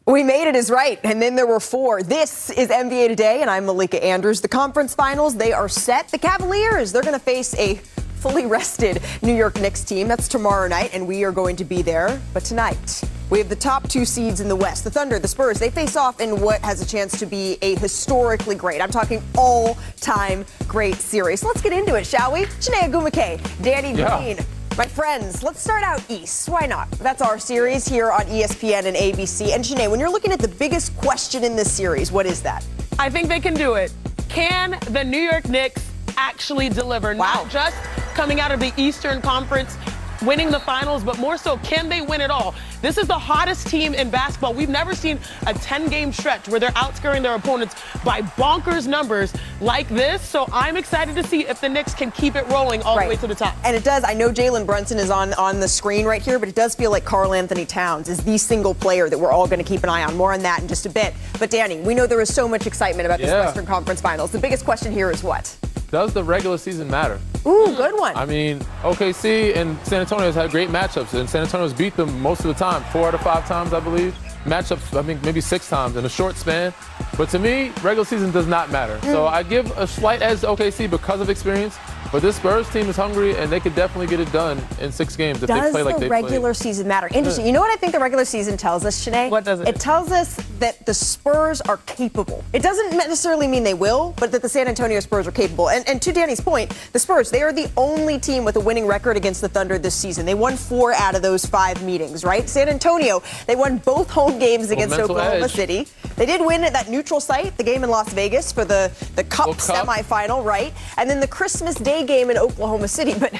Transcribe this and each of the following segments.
We made it is right, and then there were 4. This is NBA Today, and I'm Malika Andrews. The conference finals, they are set. The Cavaliers, they're going to face a fully rested New York Knicks team. That's tomorrow night, and we are going to be there. But tonight, we have the top 2 seeds in the West. The Thunder, the Spurs, they face off in what has a chance to be a historically great, I'm talking all-time great series. So let's get into it, shall we? Chiney Ogwumike, Danny Green. My friends, let's start out East. Why not? That's our series here on ESPN and ABC. And Chiney, when you're looking at the biggest question in this series, what is that? I think they can do it. Can the New York Knicks actually deliver? Wow. Not just coming out of the Eastern Conference, winning the finals, but more so, can they win it all? This is the hottest team in basketball. We've never seen a 10-game stretch where they're outscoring their opponents by bonkers numbers like this. So I'm excited to see if the Knicks can keep it rolling all the way to the top. And it does. I know Jalen Brunson is on the screen right here, but it does feel like Karl Anthony Towns is the single player that we're all going to keep an eye on. More on that in just a bit. But Danny, we know there is so much excitement about this Western Conference Finals. The biggest question here is what? Does the regular season matter? Ooh, good one. I mean, OKC and San Antonio has had great matchups, and San Antonio's beat them most of the time, 4 out of 5 times, I believe. Matchups, I think maybe 6 times in a short span. But to me, regular season does not matter. So I give a slight edge to OKC because of experience. But this Spurs team is hungry, and they could definitely get it done in 6 games if they play like they play. Does the regular season matter? Interesting. You know what I think the regular season tells us, Chiney? What does it? It tells us that the Spurs are capable. It doesn't necessarily mean they will, but that the San Antonio Spurs are capable. And to Danny's point, the Spurs, they are the only team with a winning record against the Thunder this season. They won 4 out of those 5 meetings, right? San Antonio, they won both home games against Oklahoma City. They did win at that neutral site, the game in Las Vegas for the Cup semifinal, right? And then the Christmas Day game in Oklahoma City, but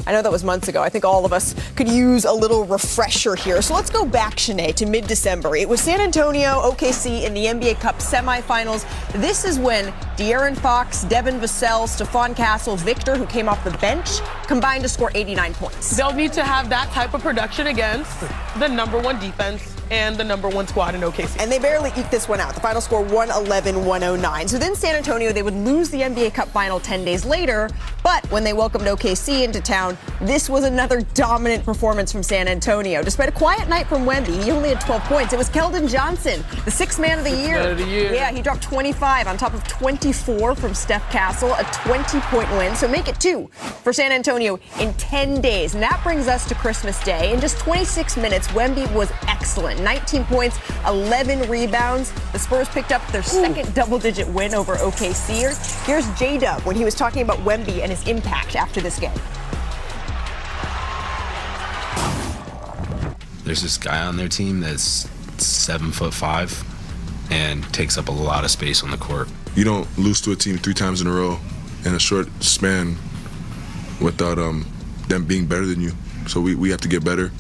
I know that was months ago. I think all of us could use a little refresher here. So let's go back, Chiney, to mid-December. It was San Antonio, OKC in the NBA Cup semifinals. This is when De'Aaron Fox, Devin Vassell, Stephon Castle, Victor, who came off the bench, combined to score 89 points. They'll need to have that type of production against the #1 defense and the #1 squad in OKC. And they barely eke this one out. The final score 111-109. So then San Antonio, they would lose the NBA Cup final 10 days later. But when they welcomed OKC into town, this was another dominant performance from San Antonio. Despite a quiet night from Wemby, he only had 12 points. It was Keldon Johnson, the 6th man of the year. Yeah, he dropped 25 on top of 24 from Steph Castle, a 20-point win. So make it 2 for San Antonio in 10 days. And that brings us to Christmas Day. In just 26 minutes, Wemby was excellent. 19 points, 11 rebounds. The Spurs picked up their second double-digit win over OKC. Here's J-Dub when he was talking about Wemby and his impact after this game. There's this guy on their team that's 7'5" and takes up a lot of space on the court. You don't lose to a team 3 times in a row in a short span without them being better than you. So we have to get better.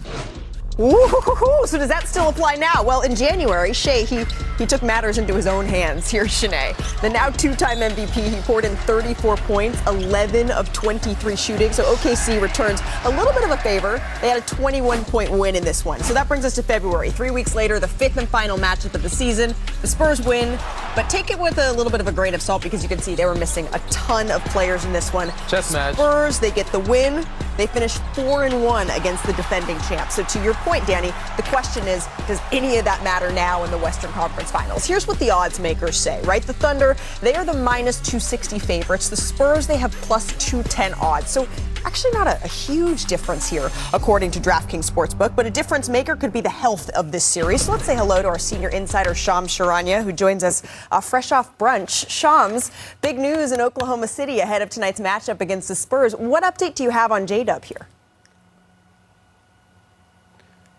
Ooh, so does that still apply now? Well, in January, Shea, he took matters into his own hands. Here's Chiney. The now 2-time MVP, he poured in 34 points, 11 of 23 shooting. So OKC returns a little bit of a favor. They had a 21-point win in this one. So that brings us to February. 3 weeks later, the 5th and final matchup of the season. The Spurs win, but take it with a little bit of a grain of salt because you can see they were missing a ton of players in this one. Chess match. Spurs, they get the win. They finished 4-1 against the defending champs. So to your point, Danny, the question is, does any of that matter now in the Western Conference Finals? Here's what the odds makers say, right? The Thunder, they are the -260 favorites. The Spurs, they have +210 odds. So actually not a huge difference here, according to DraftKings Sportsbook, but a difference maker could be the health of this series. So let's say hello to our senior insider, Shams Charania, who joins us fresh off brunch. Shams, big news in Oklahoma City ahead of tonight's matchup against the Spurs. What update do you have on J-Dub here?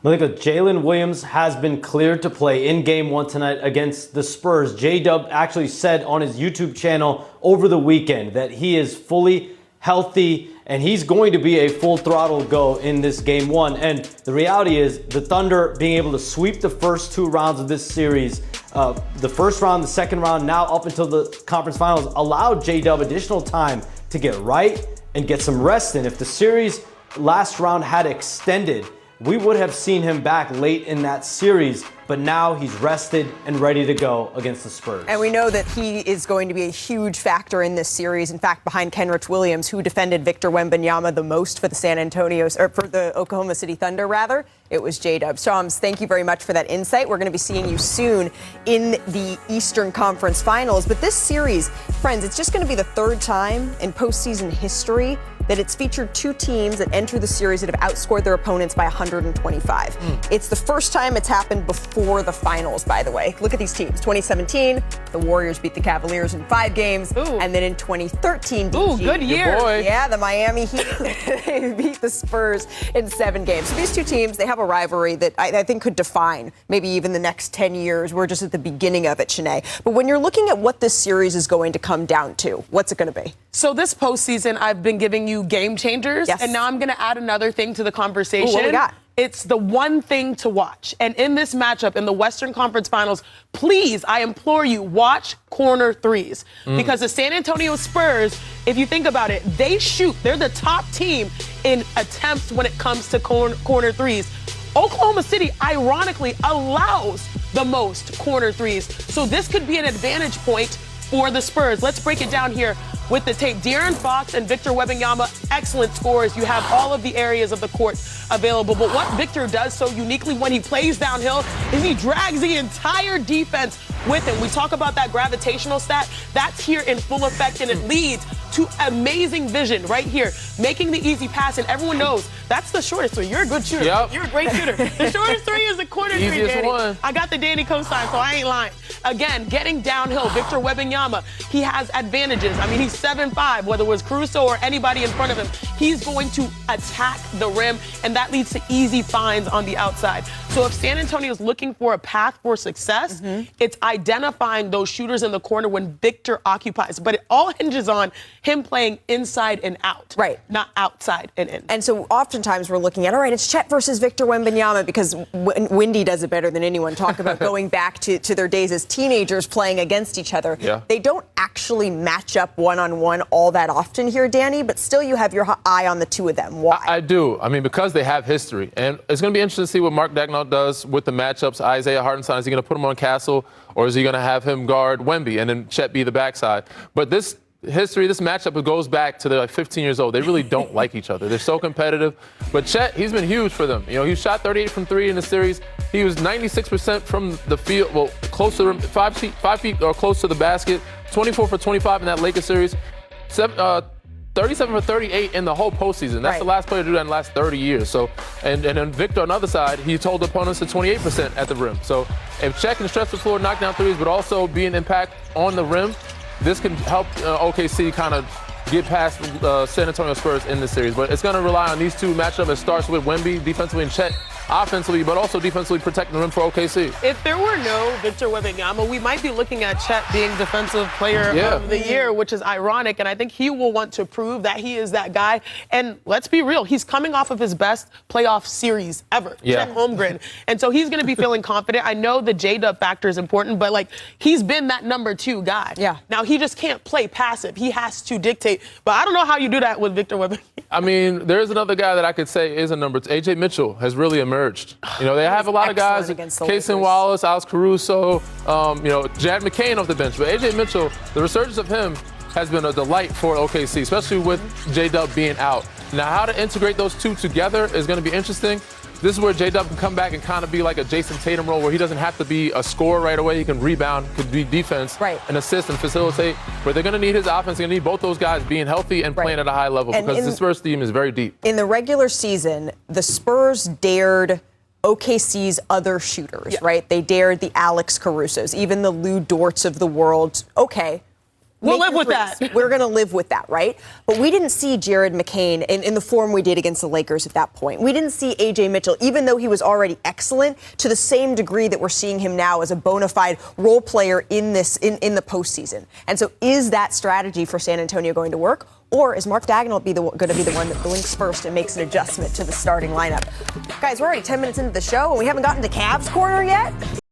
Malika, Jalen Williams has been cleared to play in Game 1 tonight against the Spurs. J-Dub actually said on his YouTube channel over the weekend that he is fully healthy and he's going to be a full throttle go in this Game 1. And the reality is the Thunder being able to sweep the first 2 rounds of this series, the first round, the second round, now up until the conference finals, allowed J-Dub additional time to get right and get some rest in. If the series last round had extended, we would have seen him back late in that series, but now he's rested and ready to go against the Spurs. And we know that he is going to be a huge factor in this series. In fact, behind Kenrich Williams, who defended Victor Wembanyama the most for the for the Oklahoma City Thunder, rather, it was J-Dub. Shams, thank you very much for that insight. We're going to be seeing you soon in the Eastern Conference Finals. But this series, friends, it's just going to be the third time in postseason history that it's featured two teams that enter the series that have outscored their opponents by 125. It's the first time it's happened before the finals, by the way. Look at these teams. 2017, the Warriors beat the Cavaliers in 5 games. And then in 2013, good year. Yeah, the Miami Heat they beat the Spurs in 7 games. So these two teams, they have a rivalry that I think could define maybe even the next 10 years. We're just at the beginning of it, Shanae. But when you're looking at what this series is going to come down to, what's it going to be? So this postseason, I've been giving you game changers, Yes. and now I'm going to add another thing to the conversation. Ooh, what we got? It's the one thing to watch. And in this matchup, in the Western Conference Finals, please, I implore you, watch corner threes. Because the San Antonio Spurs, if you think about it, they're the top team in attempts when it comes to corner threes. Oklahoma City, ironically, allows the most corner threes. So this could be an advantage point for the Spurs. Let's break it down here with the tape. De'Aaron Fox and Victor Wembanyama, excellent scorers. You have all of the areas of the court available. But what Victor does so uniquely when he plays downhill is he drags the entire defense with him. We talk about that gravitational stat. That's here in full effect, and it leads to amazing vision right here, making the easy pass. And everyone knows that's the shortest three. You're a good shooter. Yep. You're a great shooter. The shortest three is the corner three, Easiest Danny. one. I got the Danny cosign, so I ain't lying. Again, getting downhill, Victor Wembanyama, he has advantages. I mean, he's 7'5", whether it was Caruso or anybody in front of him. He's going to attack the rim, and that leads to easy finds on the outside. So if San Antonio is looking for a path for success, it's identifying those shooters in the corner when Victor occupies. But it all hinges on him playing inside and out. Right. Not outside and in. And so oftentimes we're looking at, all right, it's Chet versus Victor Wembanyama, because Wendy does it better than anyone. Talk about going back to their days as teenagers playing against each other. Yeah. They don't actually match up one-on-one all that often here, Danny, but still you have your eye on the two of them. Why? I do. I mean, because they have history. And it's going to be interesting to see what Mark Daigneault does with the matchups. Isaiah Hartenstein, is he going to put him on Castle, or is he going to have him guard Wemby and then Chet be the backside? But this matchup, it goes back to they're like 15 years old. They really don't like each other. They're so competitive. But Chet, he's been huge for them. You know, he shot 38 from 3 in the series. He was 96% from the field, well, close to 5 feet or close to the basket. 24 for 25 in that Lakers series. 37 for 38 in the whole postseason. That's the last player to do that in the last 30 years. So, and then Victor on the other side, he told opponents to 28% at the rim. So if Chet can stretch the floor, knock down threes, but also be an impact on the rim, this can help OKC kind of get past San Antonio Spurs in this series. But it's going to rely on these two matchups. It starts with Wemby defensively and Chet offensively, but also defensively protecting the rim for OKC. If there were no Victor Wembanyama, we might be looking at Chet being Defensive Player of the Year, which is ironic, and I think he will want to prove that he is that guy. And let's be real, he's coming off of his best playoff series ever, Chet Holmgren, and so he's going to be feeling confident. I know the J-Dub factor is important, but like he's been that number 2 guy. Yeah. Now he just can't play passive; he has to dictate. But I don't know how you do that with Victor Wembanyama. I mean, there's another guy that I could say is a number 2. AJ Mitchell has really emerged. You know, they have a lot of guys, Casey Wallace, Alex Caruso, Jad McCain off the bench. But AJ Mitchell, the resurgence of him has been a delight for OKC, especially with J-Dub being out. Now, how to integrate those two together is going to be interesting. This is where J-Dub can come back and kind of be like a Jason Tatum role, where he doesn't have to be a scorer right away. He can rebound, could be defense, and assist and facilitate. But they're going to need his offense. They're going to need both those guys being healthy and playing at a high level, because the Spurs team is very deep. In the regular season, the Spurs dared OKC's other shooters, right? They dared the Alex Carusos, even the Lou Dorts of the world. Okay. We'll live with that. We're going to live with that, right? But we didn't see Jared McCain in the form we did against the Lakers at that point. We didn't see A.J. Mitchell, even though he was already excellent, to the same degree that we're seeing him now as a bona fide role player in the postseason. And so is that strategy for San Antonio going to work? Or is Mark Daigneault going to be the one that blinks first and makes an adjustment to the starting lineup? Guys, we're already 10 minutes into the show, and we haven't gotten to Cavs Corner yet.